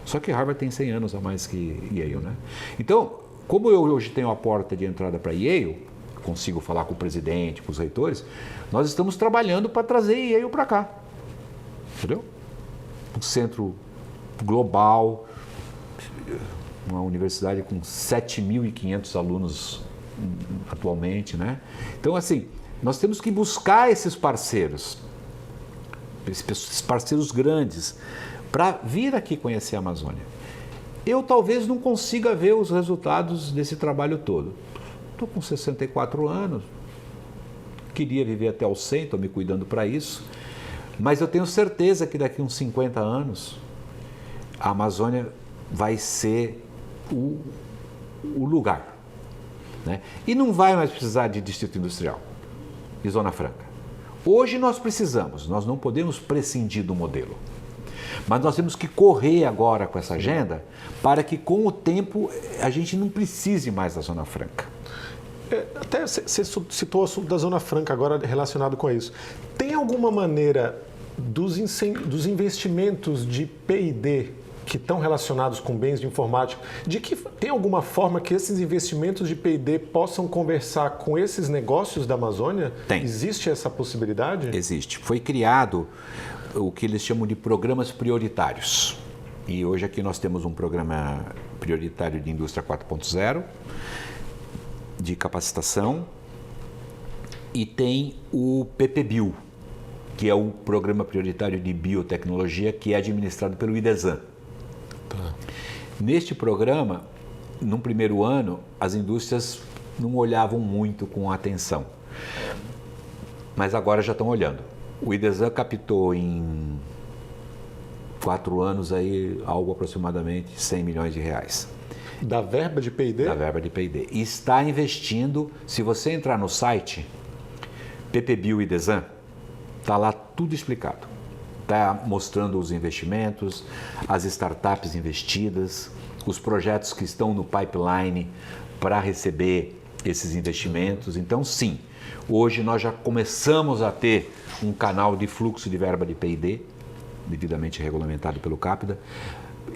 Só que Harvard tem 100 anos a mais que Yale, né? Então, como eu hoje tenho a porta de entrada para Yale, consigo falar com o presidente, com os reitores, nós estamos trabalhando para trazer Yale para cá. Entendeu? Um centro global, uma universidade com 7.500 alunos atualmente, né? Então, assim, nós temos que buscar esses parceiros grandes, para vir aqui conhecer a Amazônia. Eu talvez não consiga ver os resultados desse trabalho todo. Estou com 64 anos, queria viver até aos 100, estou me cuidando para isso, mas eu tenho certeza que daqui a uns 50 anos a Amazônia vai ser o lugar. Né? E não vai mais precisar de distrito industrial e zona franca. Hoje nós não podemos prescindir do modelo. Mas nós temos que correr agora com essa agenda para que com o tempo a gente não precise mais da Zona Franca. Até você citou o assunto da Zona Franca agora relacionado com isso. Tem alguma maneira dos investimentos de P&D que estão relacionados com bens de informática, de que tem alguma forma que esses investimentos de P&D possam conversar com esses negócios da Amazônia? Tem. Existe essa possibilidade? Existe. Foi criado o que eles chamam de programas prioritários. E hoje aqui nós temos um programa prioritário de indústria 4.0, de capacitação, e tem o PPBio, que é o programa prioritário de biotecnologia, que é administrado pelo IDESAN. Tá. Neste programa, no primeiro ano, as indústrias não olhavam muito com atenção, mas agora já estão olhando. O IDESAN captou em 4 anos aí, algo aproximadamente 100 milhões de reais. Da verba de P&D? Da verba de P&D. E está investindo, se você entrar no site PPBio IDESAN, está lá tudo explicado. Está mostrando os investimentos, as startups investidas, os projetos que estão no pipeline para receber esses investimentos. Então, sim, hoje nós já começamos a ter um canal de fluxo de verba de P&D, devidamente regulamentado pelo CAPDA,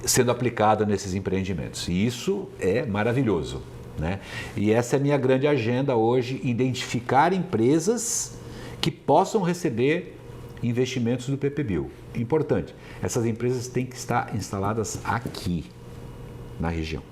sendo aplicado nesses empreendimentos. E isso é maravilhoso, né? E essa é a minha grande agenda hoje, identificar empresas que possam receber investimentos do PPBio. Importante, essas empresas têm que estar instaladas aqui, na região.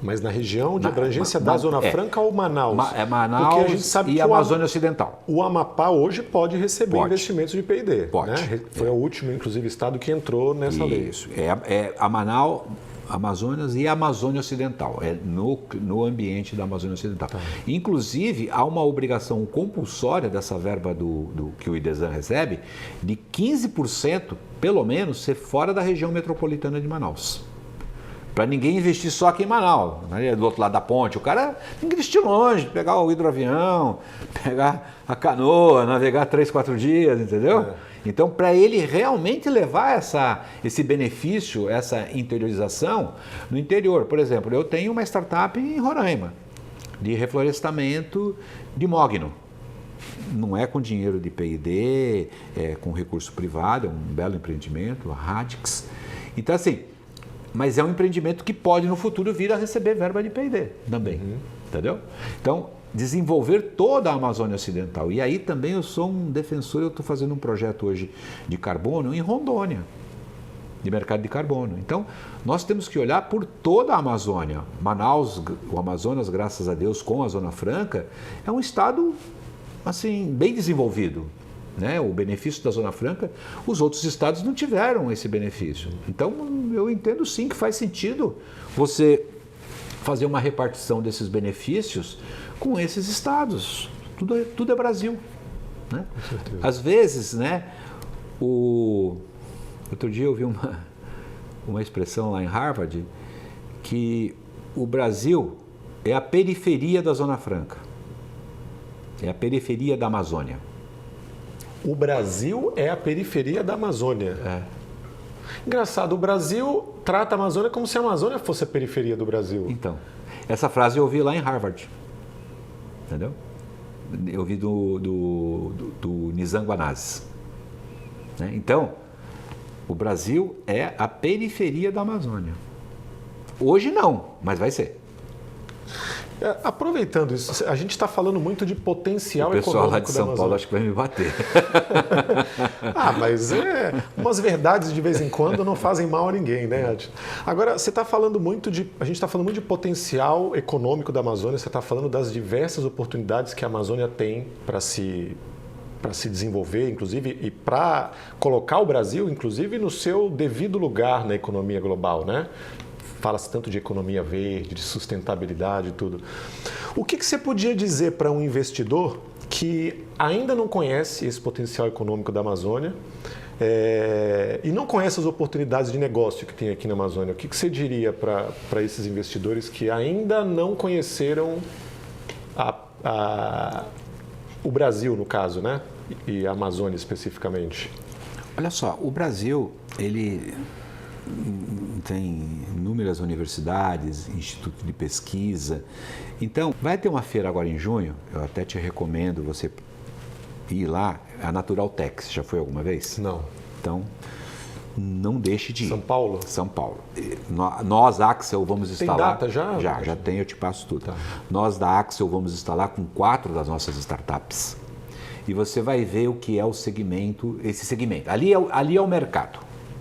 Mas na região de abrangência da Zona Franca ou Manaus? Manaus. Porque a gente sabe e que Amazônia Ocidental. O Amapá hoje pode receber investimentos de P&D. Pode. Né? Foi o último, inclusive, estado que entrou nessa lei. Isso. É a Manaus, Amazonas e a Amazônia Ocidental. É no ambiente da Amazônia Ocidental. Tá. Inclusive, há uma obrigação compulsória dessa verba que o IDESAN recebe de 15%, pelo menos, ser fora da região metropolitana de Manaus. Para ninguém investir só aqui em Manaus, né? Do outro lado da ponte. O cara tem que investir longe, pegar o hidroavião, pegar a canoa, navegar 3, 4 dias, entendeu? É. Então, para ele realmente levar esse benefício, essa interiorização no interior. Por exemplo, eu tenho uma startup em Roraima, de reflorestamento de mogno. Não é com dinheiro de P&D, é com recurso privado, é um belo empreendimento, a Radix. Então, assim, mas é um empreendimento que pode no futuro vir a receber verba de P&D também, entendeu? Então, desenvolver toda a Amazônia Ocidental. E aí também eu sou um defensor, eu estou fazendo um projeto hoje de carbono em Rondônia, de mercado de carbono. Então, nós temos que olhar por toda a Amazônia. Manaus, o Amazonas, graças a Deus, com a Zona Franca, é um estado, assim, bem desenvolvido. né, o benefício da Zona Franca, os outros estados não tiveram esse benefício. Então, eu entendo sim que faz sentido você fazer uma repartição desses benefícios com esses estados. Tudo é Brasil. Né? Com certeza. Às vezes, né, outro dia eu vi uma expressão lá em Harvard que o Brasil é a periferia da Zona Franca. É a periferia da Amazônia. O Brasil é a periferia da Amazônia. É. Engraçado, o Brasil trata a Amazônia como se a Amazônia fosse a periferia do Brasil. Então, essa frase eu ouvi lá em Harvard. Entendeu? Eu ouvi do Nizam Guanazzi. Né? Então, o Brasil é a periferia da Amazônia. Hoje não, mas vai ser. Aproveitando isso, a gente está falando muito de potencial econômico da Amazônia. O pessoal lá de São Paulo acho que vai me bater. Mas umas verdades de vez em quando não fazem mal a ninguém, né, Adi? Agora, você está falando muito a gente está falando muito de potencial econômico da Amazônia, você está falando das diversas oportunidades que a Amazônia tem para se desenvolver, inclusive, e para colocar o Brasil, inclusive, no seu devido lugar na economia global, né? Fala-se tanto de economia verde, de sustentabilidade e tudo. O que você podia dizer para um investidor que ainda não conhece esse potencial econômico da Amazônia e não conhece as oportunidades de negócio que tem aqui na Amazônia? O que você diria para esses investidores que ainda não conheceram o Brasil, no caso, né? E a Amazônia especificamente? Olha só, o Brasil, ele tem inúmeras universidades, instituto de pesquisa. Então, vai ter uma feira agora em junho, eu até te recomendo você ir lá, a Naturaltech. Você já foi alguma vez? Não. Então, não deixe de ir. São Paulo? São Paulo. Nós, Axel, vamos estar lá. Tem data já? Já tem, eu te passo tudo. Tá. Nós da Axel vamos estar lá com 4 das nossas startups. E você vai ver o que é o segmento, esse segmento. Ali é o mercado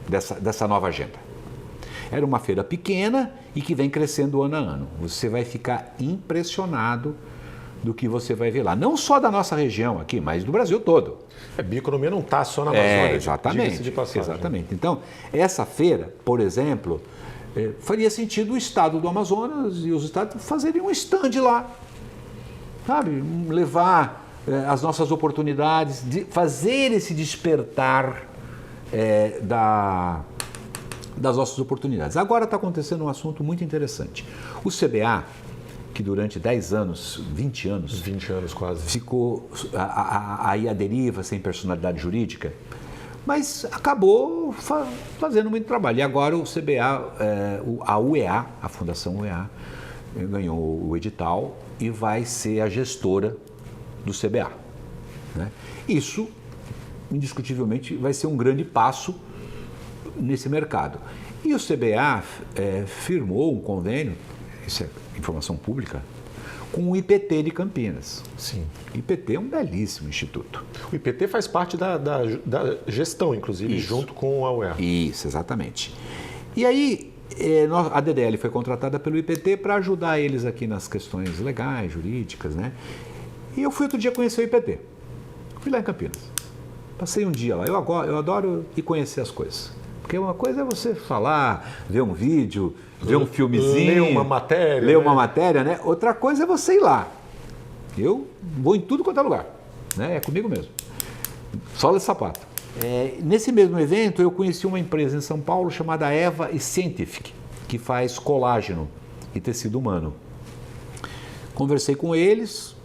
dessa nova agenda. Era uma feira pequena e que vem crescendo ano a ano. Você vai ficar impressionado do que você vai ver lá. Não só da nossa região aqui, mas do Brasil todo. A bioeconomia não está só na Amazônia, exatamente, de passagem. exatamente. Então, essa feira, por exemplo, faria sentido o estado do Amazonas e os estados fazerem um stand lá. Sabe? Levar as nossas oportunidades, de fazer esse despertar das nossas oportunidades. Agora está acontecendo um assunto muito interessante. O CBA, que durante 10 anos, 20 anos... 20 anos quase. Ficou aí à deriva, sem personalidade jurídica, mas acabou fazendo muito trabalho. E agora o CBA, a UEA, a Fundação UEA, ganhou o edital e vai ser a gestora do CBA. Né? Isso, indiscutivelmente, vai ser um grande passo nesse mercado. E o CBA firmou um convênio, isso é informação pública, com o IPT de Campinas. Sim. O IPT é um belíssimo instituto. O IPT faz parte da gestão, inclusive, Isso. junto com a UEA. Isso, exatamente. E aí, a DDL foi contratada pelo IPT para ajudar eles aqui nas questões legais, jurídicas, né? E eu fui outro dia conhecer o IPT. Fui lá em Campinas. Passei um dia lá. Eu adoro ir conhecer as coisas. Porque uma coisa é você falar, ver um vídeo, ver um filmezinho. Ler uma matéria. Ler uma matéria, né? Outra coisa é você ir lá. Eu vou em tudo quanto é lugar. Né? É comigo mesmo. Sola de sapato. Nesse mesmo evento, eu conheci uma empresa em São Paulo chamada Eva Scientific, que faz colágeno e tecido humano. Conversei com eles,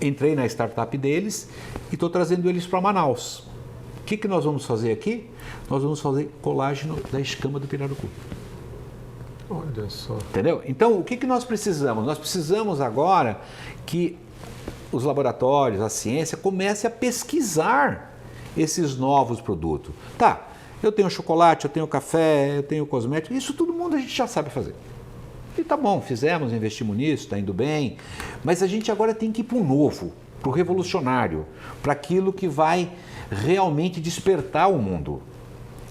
entrei na startup deles e estou trazendo eles para Manaus. O que nós vamos fazer aqui? Nós vamos fazer colágeno da escama do pirarucu. Olha só. Entendeu? Então, o que nós precisamos? Nós precisamos agora que os laboratórios, a ciência, comece a pesquisar esses novos produtos. Tá, eu tenho chocolate, eu tenho café, eu tenho cosmético, isso todo mundo a gente já sabe fazer. E tá bom, fizemos, investimos nisso, está indo bem, mas a gente agora tem que ir para o novo, para o revolucionário, para aquilo que vai realmente despertar o mundo.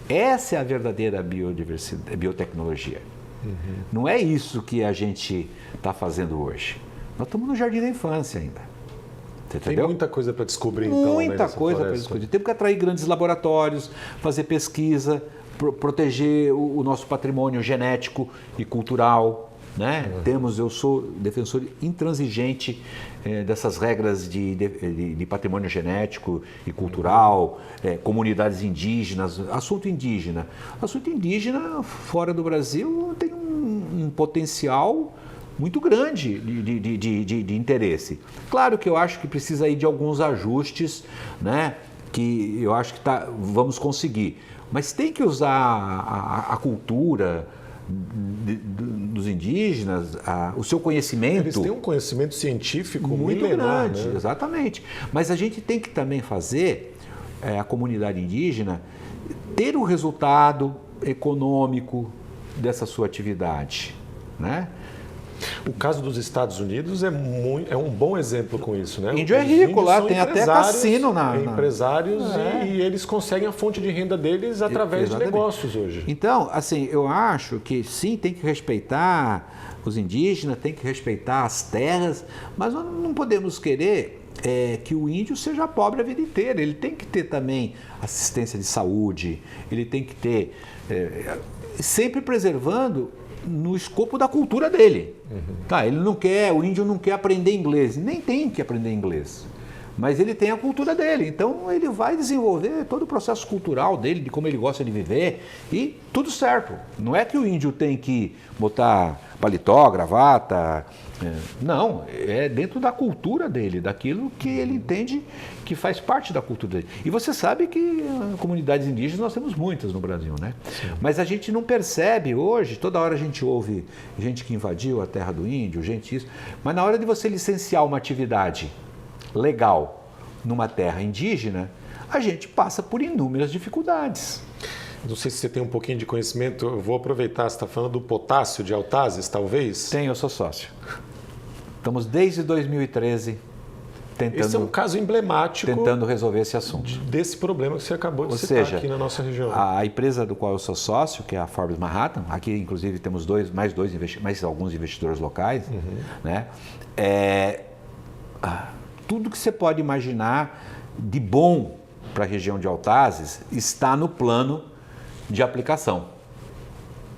Essa é a verdadeira biotecnologia. Uhum. Não é isso que a gente está fazendo hoje. Nós estamos no jardim da infância ainda. Tem entendeu? muita coisa para descobrir, então. Muita coisa para descobrir. Temos que atrair grandes laboratórios, fazer pesquisa, proteger o nosso patrimônio genético e cultural. Né? Eu sou defensor intransigente dessas regras de patrimônio genético e cultural, comunidades indígenas, assunto indígena. Assunto indígena fora do Brasil tem um potencial muito grande de interesse. Claro que eu acho que precisa aí de alguns ajustes, né? Que eu acho que vamos conseguir. Mas tem que usar a cultura dos indígenas, o seu conhecimento. Eles têm um conhecimento científico muito milenar, grande, né? Exatamente. Mas a gente tem que também fazer a comunidade indígena ter o resultado econômico dessa sua atividade, né? O caso dos Estados Unidos é um bom exemplo com isso, né? Índio é rico lá, tem até cassino empresários e eles conseguem a fonte de renda deles através de negócios hoje. Então, assim, eu acho que sim, tem que respeitar os indígenas, tem que respeitar as terras, mas nós não podemos querer que o índio seja pobre a vida inteira. Ele tem que ter também assistência de saúde, ele tem que ter, sempre preservando no escopo da cultura dele. Tá, o índio não quer aprender inglês, nem tem que aprender inglês, mas ele tem a cultura dele, então ele vai desenvolver todo o processo cultural dele, de como ele gosta de viver, e tudo certo. Não é que o índio tem que botar paletó, gravata, não, é dentro da cultura dele, daquilo que ele entende que faz parte da cultura dele. E você sabe que comunidades indígenas nós temos muitas no Brasil, né? Sim. Mas a gente não percebe hoje, toda hora a gente ouve gente que invadiu a terra do índio, gente isso, mas na hora de você licenciar uma atividade legal numa terra indígena, a gente passa por inúmeras dificuldades. Não sei se você tem um pouquinho de conhecimento, eu vou aproveitar, você está falando do potássio de Altazes, talvez? Tenho, eu sou sócio. Estamos desde 2013 tentando... Esse é um caso emblemático... Tentando resolver esse assunto. Desse problema que você acabou de citar aqui na nossa região. A empresa do qual eu sou sócio, que é a Forbes Manhattan, aqui inclusive temos mais alguns investidores locais, né? Tudo que você pode imaginar de bom para a região de Altazes está no plano de aplicação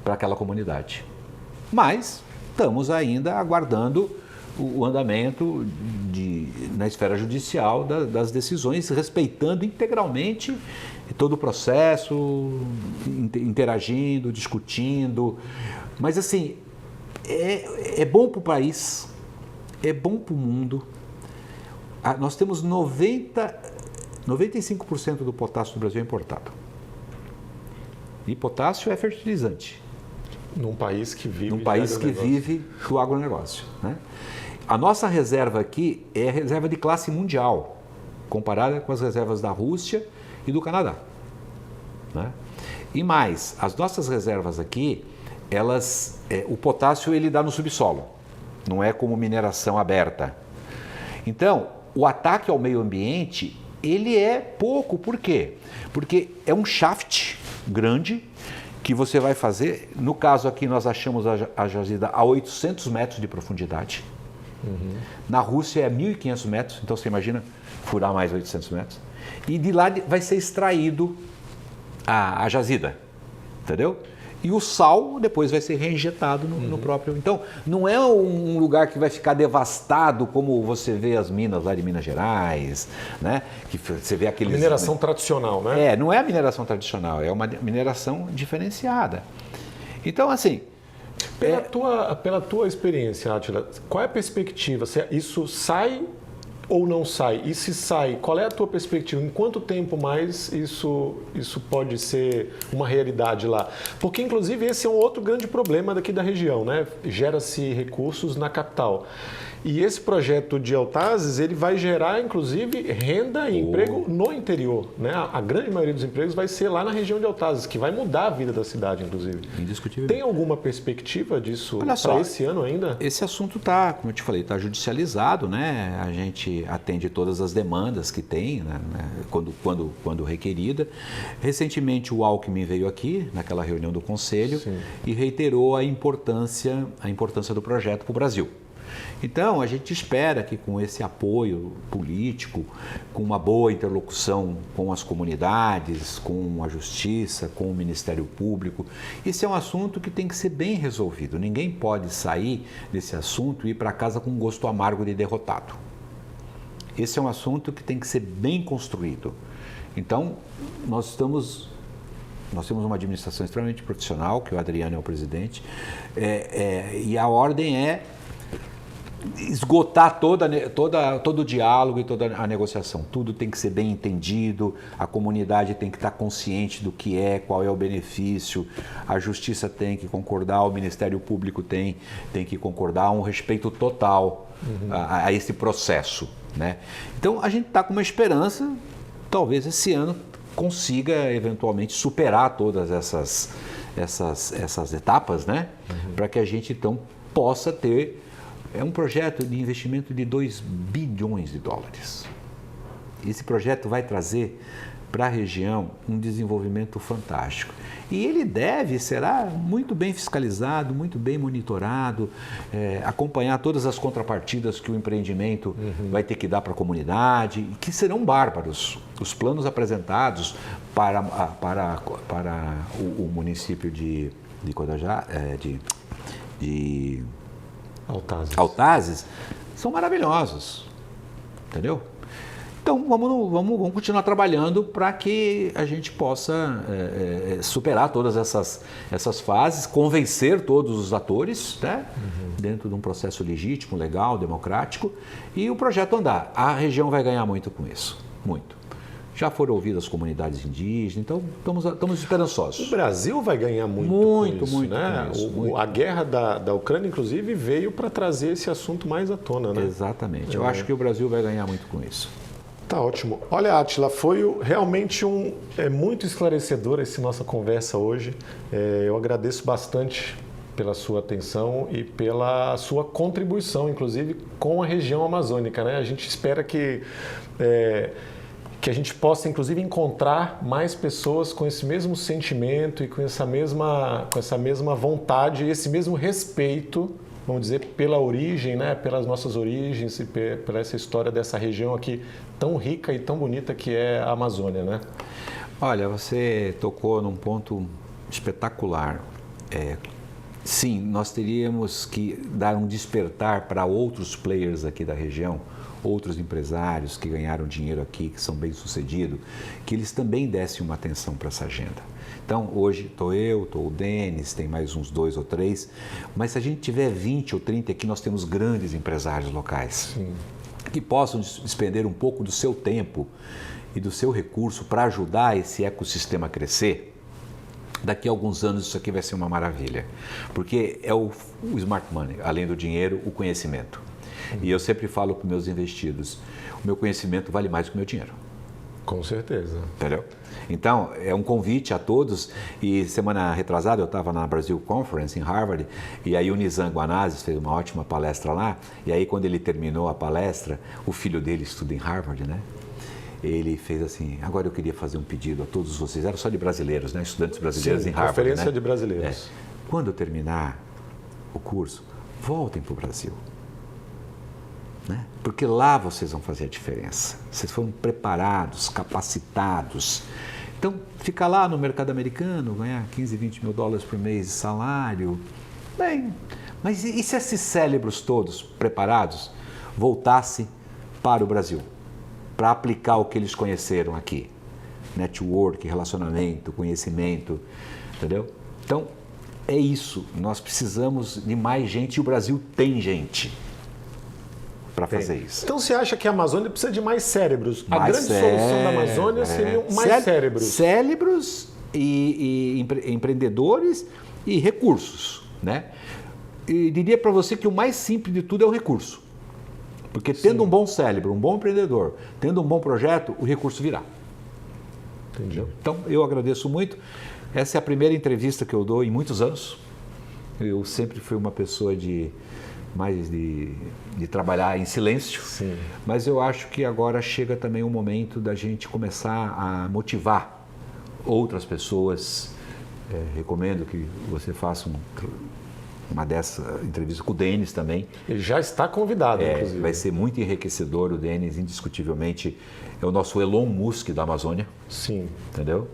para aquela comunidade. Mas estamos ainda aguardando o andamento na esfera judicial das decisões, respeitando integralmente todo o processo, interagindo, discutindo. Mas assim, é bom para o país, é bom para o mundo. Nós temos 95% do potássio do Brasil é importado. E potássio é fertilizante. Num país que vive do agronegócio. Né? A nossa reserva aqui é a reserva de classe mundial, comparada com as reservas da Rússia e do Canadá. Né? E mais, as nossas reservas aqui, o potássio ele dá no subsolo, não é como mineração aberta. Então, o ataque ao meio ambiente, ele é pouco. Por quê? Porque é um shaft grande que você vai fazer. No caso aqui, nós achamos a jazida a 800 metros de profundidade. Na Rússia é 1.500 metros, então você imagina furar mais 800 metros. E de lá vai ser extraído a jazida, entendeu? E o sal depois vai ser reinjetado no próprio... Então, não é um lugar que vai ficar devastado como você vê as minas lá de Minas Gerais, né? Que você vê aqueles... Mineração tradicional, né? Não é a mineração tradicional, é uma mineração diferenciada. Então, assim... Pela tua experiência, Átila, qual é a perspectiva? Isso sai ou não sai? E se sai, qual é a tua perspectiva? Em quanto tempo mais isso pode ser uma realidade lá? Porque, inclusive, esse é um outro grande problema daqui da região, né? Gera-se recursos na capital. E esse projeto de Altazes, ele vai gerar, inclusive, renda e emprego no interior, né? A grande maioria dos empregos vai ser lá na região de Altazes, que vai mudar a vida da cidade, inclusive. Indiscutível. Tem alguma perspectiva disso para esse ano ainda? Esse assunto está, como eu te falei, está judicializado, né? A gente atende todas as demandas que tem, né? Quando requerida. Recentemente o Alckmin veio aqui, naquela reunião do Conselho, e reiterou a importância do projeto para o Brasil. Então, a gente espera que com esse apoio político, com uma boa interlocução com as comunidades, com a Justiça, com o Ministério Público, esse é um assunto que tem que ser bem resolvido. Ninguém pode sair desse assunto e ir para casa com um gosto amargo de derrotado. Esse é um assunto que tem que ser bem construído. Então, nós temos uma administração extremamente profissional, que o Adriano é o presidente, e a ordem é esgotar todo o diálogo e toda a negociação. Tudo tem que ser bem entendido, a comunidade tem que estar consciente do que é, qual é o benefício, a Justiça tem que concordar, o Ministério Público tem que concordar, um respeito total a esse processo, né? Então, a gente está com uma esperança, talvez esse ano consiga eventualmente superar todas essas etapas, né? Para que a gente então possa ter um projeto de investimento de 2 bilhões de dólares. Esse projeto vai trazer para a região um desenvolvimento fantástico. E ele será muito bem fiscalizado, muito bem monitorado, acompanhar todas as contrapartidas que o empreendimento vai ter que dar para a comunidade, que serão bárbaros. Os planos apresentados para o município de Codajá, de Altazes, são maravilhosos, entendeu? Então, vamos continuar trabalhando para que a gente possa superar todas essas fases, convencer todos os atores, né? Dentro de um processo legítimo, legal, democrático, e o projeto andar. A região vai ganhar muito com isso, muito. Já foram ouvidas as comunidades indígenas, então estamos esperançosos. O Brasil vai ganhar muito com isso, né? A guerra da Ucrânia, inclusive, veio para trazer esse assunto mais à tona, né? Exatamente. Eu acho que o Brasil vai ganhar muito com isso. Tá ótimo. Olha, Átila, foi realmente muito esclarecedor essa nossa conversa hoje. Eu agradeço bastante pela sua atenção e pela sua contribuição, inclusive, com a região amazônica, né? A gente espera que a gente possa, inclusive, encontrar mais pessoas com esse mesmo sentimento e com essa mesma vontade e esse mesmo respeito, vamos dizer, pela origem, né? Pelas nossas origens e pela essa história dessa região aqui tão rica e tão bonita que é a Amazônia, né? Olha, você tocou num ponto espetacular. Sim, nós teríamos que dar um despertar para outros players aqui da região, outros empresários que ganharam dinheiro aqui, que são bem-sucedidos, que eles também dessem uma atenção para essa agenda. Então, hoje estou o Denis, tem mais uns 2 ou 3, mas se a gente tiver 20 ou 30 aqui, nós temos grandes empresários locais. Sim. Que possam despender um pouco do seu tempo e do seu recurso para ajudar esse ecossistema a crescer. Daqui a alguns anos isso aqui vai ser uma maravilha, porque é o smart money, além do dinheiro, o conhecimento. E eu sempre falo para os meus investidos, o meu conhecimento vale mais do que o meu dinheiro. Com certeza. Entendeu? Então, é um convite a todos, e semana retrasada eu estava na Brasil Conference em Harvard, e aí o Nizam Guanazes fez uma ótima palestra lá, e aí quando ele terminou a palestra, o filho dele estuda em Harvard, né? Ele fez assim, agora eu queria fazer um pedido a todos vocês, era só de brasileiros, né? Estudantes brasileiros. Sim, em Harvard, conferência, né? De brasileiros. Quando eu terminar o curso, voltem para o Brasil. Né? Porque lá vocês vão fazer a diferença. Vocês foram preparados, capacitados. Então, ficar lá no mercado americano, ganhar 15, 20 mil dólares por mês de salário, bem, mas e se esses cérebros todos preparados voltassem para o Brasil, para aplicar o que eles conheceram aqui? Network, relacionamento, conhecimento, entendeu? Então, é isso. Nós precisamos de mais gente e o Brasil tem gente para fazer isso. Então você acha que a Amazônia precisa de mais cérebros? A grande solução da Amazônia seriam mais cérebros. Cérebros e empreendedores e recursos, né? E diria para você que o mais simples de tudo é o recurso. Porque tendo um bom cérebro, um bom empreendedor, tendo um bom projeto, o recurso virá. Entendi. Então eu agradeço muito. Essa é a primeira entrevista que eu dou em muitos anos. Eu sempre fui uma pessoa de trabalhar em silêncio. Sim. Mas eu acho que agora chega também o momento da gente começar a motivar outras pessoas. Recomendo que você faça uma dessa entrevista com o Denis também. Ele já está convidado, inclusive. Vai ser muito enriquecedor. O Denis, indiscutivelmente, é o nosso Elon Musk da Amazônia. Sim. Entendeu?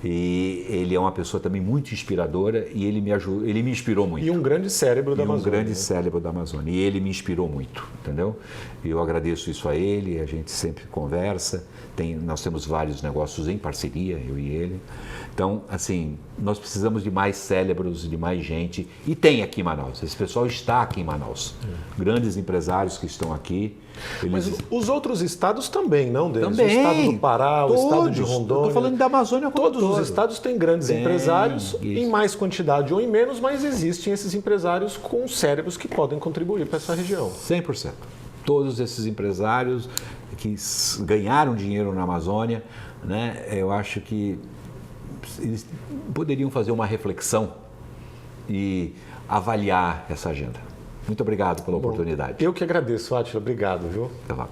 E ele é uma pessoa também muito inspiradora e ele me inspirou muito. E um grande cérebro da Amazônia. Um grande cérebro da Amazônia. E ele me inspirou muito, entendeu? E eu agradeço isso a ele, a gente sempre conversa. Nós temos vários negócios em parceria, eu e ele. Então, assim, nós precisamos de mais cérebros, de mais gente. E tem aqui em Manaus. Esse pessoal está aqui em Manaus. Grandes empresários que estão aqui. Mas os outros estados também, não, Denis? Também. O estado do Pará, o estado de Rondônia. Estou falando da Amazônia como todos os estados têm grandes empresários, em mais quantidade ou em menos, mas existem esses empresários com cérebros que podem contribuir para essa região. 100%. Todos esses empresários que ganharam dinheiro na Amazônia, né, eu acho que eles poderiam fazer uma reflexão e avaliar essa agenda. Muito obrigado pela oportunidade. Eu que agradeço, Átila. Obrigado, viu? Até lá.